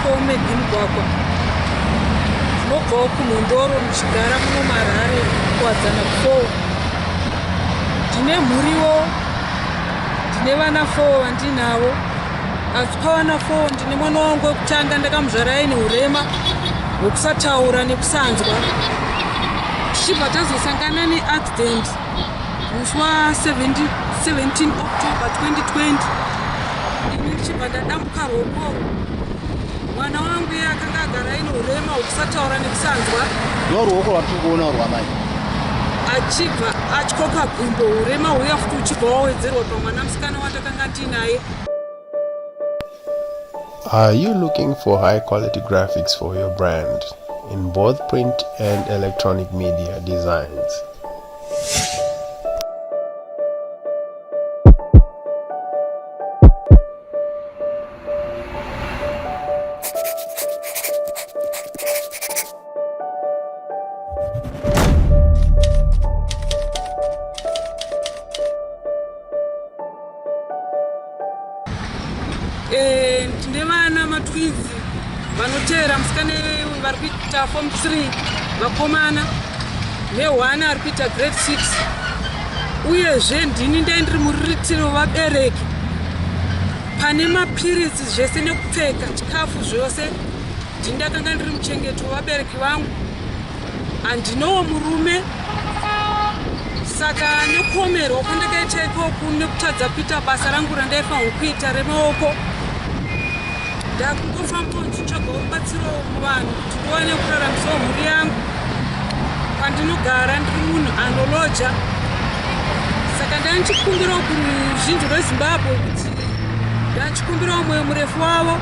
munoitwawo mumugwagwa. Tinobvawo kuMhondoro muchigara muno muHarare kuWadzana 4. Ndine mhuriwo, ndine vana 4 vandinavo. Asi pavana 4 ndine mwana wangu wekutanga ndakamuzvara aine urema hwekusataura nekusanzwa. Tichibva tazosangana neaccident musi wa17 October 2020. Ini ndichibva ndadambuka roko. Mwana wangu iye akanga agara aine urema hwekusataura nekusanzwa. Ndoruoko rwatiri kuona rwamai. Achibva atyoka gumbo, urema huya futi uchibva wawedzerwa pamwanasikana watakanga tinaye. Are you looking for high quality graphics for your brand in both print and electronic media designs? Ndine vana matwidzi vanotevera musikana vari kuita form 3 vakomana ne1 ari kuita grade 6. Uyezve ndini ndiri mururitiro vabereki. Pane mapiritsi zvese nekupfeka chikafu zvose ndini ndakanga ndiri muchengeto wavabereki vangu. Handinowo murume, saka nekomerwa kwandakaita ikoko nekutadza kuita basa rangu randaifanirwa kuita remaoko, ndakungofamba ndichitsvaga rubatsiro kuvanhu kuti ndiwane kuraramisawo mhuri yangu pandinogara ndiri munhu anolodya. Saka ndandichikumbirawo kuruzhinji rweZimbabwe kuti ndandichikumbirawo mwoyo murefu wavo.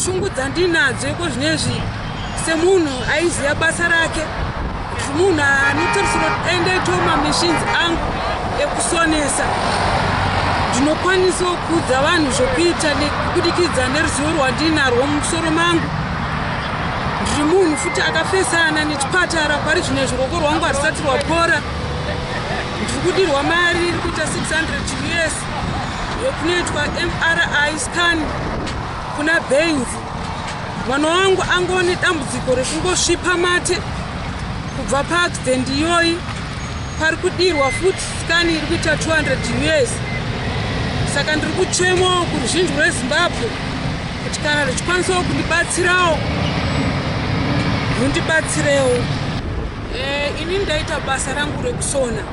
Shungu dzandinadzo iko zvinezvi semunhu aiziva basa rake, kuti munhu anotarisirwa kuti aendeitawo mamachines angu ekusonesa. Ndinokwanisawo kuudza vanhu zvokuita nekubudikidza neruzivo rwandinarwo mumusoro mangu. Ndiri munhu futi akafesana nechipatara pari zvino ruoko rwangu harisati rwapora. Ndiri kudirwa mari iri kuita 600 US yekunoitwa MRI scan kuna veins. Mwana wangu angone dambudziko rekungosvipa mate kubva paaccident iyoyi. Pari kudirwa futi scan iri kuita 200 US. Saka ndiri kuchemawo kuruzhinji rweZimbabwe kuti kana ruchikwanisawo kundibatsirawo rundibatsirewo. Ini ndaita basa rangu rekusona,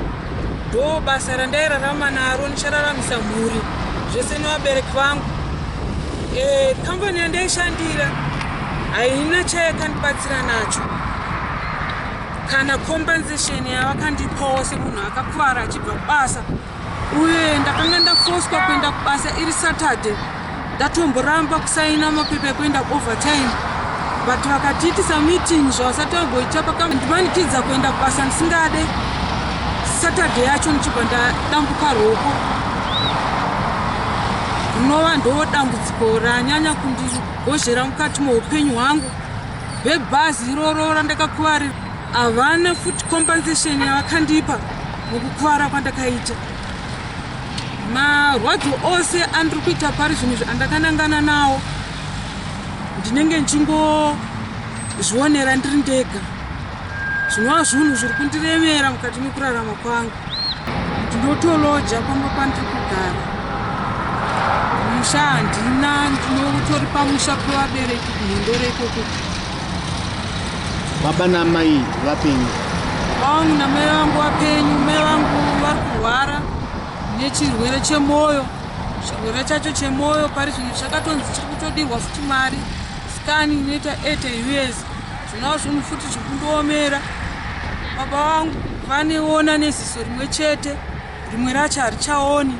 ndo basa randairarama naro ndichararamisa mhuri zvese nevabereki vangu. Kambani yandaishandira haina chayakandibatsira nacho kana compensation yavakandipawo semunhu akakuvara achibva kubasa. Uye ndakanga ndafoswa kuenda kubasa iri Saturday. Ndatomboramba kusaina mapepa ekuenda overtime, but vakatiitisa meeting zvavasati vamboita pakandimanikidza kuenda kubasa ndisingade. Saturday yacho ndichibva ndadambuka roko. Rinova ndo dambudziko ranyanya kundigozhera mukati muupenyu hwangu. Vebhazi iroro randakakuvarira havana futi compensation yavakandipa mukukuvara kwandakaita. Marwadzo ose andiri kuita pari zvinhu zvandakanangana nawo ndinenge ndichingozvionera ndiri ndega. Zvinova zvinhu zviri kundiremera mukati mekurarama kwangu. Ndinotolodya pamba pandiri kugara. Musha handina, ndinotori pamusha pevabereki kuMhondoro ikoko. Baba namai vapenyu? Vangu namai vangu vapenyu. Mai vangu vari kurwara nechirwere chemoyo. Chirwere chacho chemoyo pari zvinhu zvakatonzi chiri kutodirwa futi mari scan inoita 80 US. Zvinova zvinhu futi zviri kundoomera. Baba vangu vaneona neziso rimwe chete, rimwe racho harichaoni.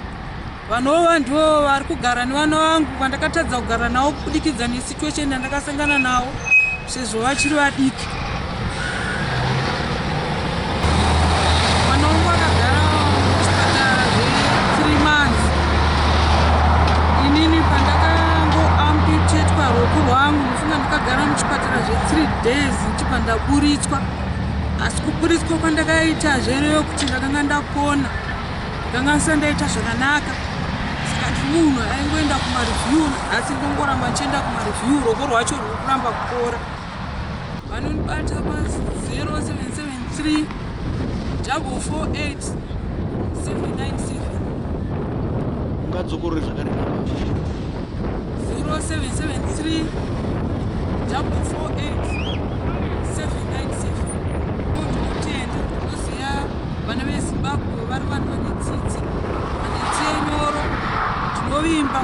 Vanova ndivo vari kugara nevana vangu vandakatadza kugara navo kubudikidza nesituation yandakasangana navo sezvo vachiri vadiki. Mwana wangu akagara muchipatara zve3 months. Inini pandakangoamputetwa ruoko rwangu ndofunga ndakagara muchipatara zve3 days ndichibva ndaburitswa. Asi kuburitswa kwandakaita zvereyo kuti ndakanga ndapona, ndakanga ndisandaita zvakanaka. Saka munhu aingoenda kumareview asi ndongoramba ndichienda kumareview roko rwacho rwuri kuramba kupora. Vanondibata pa0773 448 797 ungadzokorore zvakare 0773 448 797. Ndinotenda ndinoziva vana veZimbabwe vari vanhu vane tsitsi vane tsiye nyoro. Tinovimba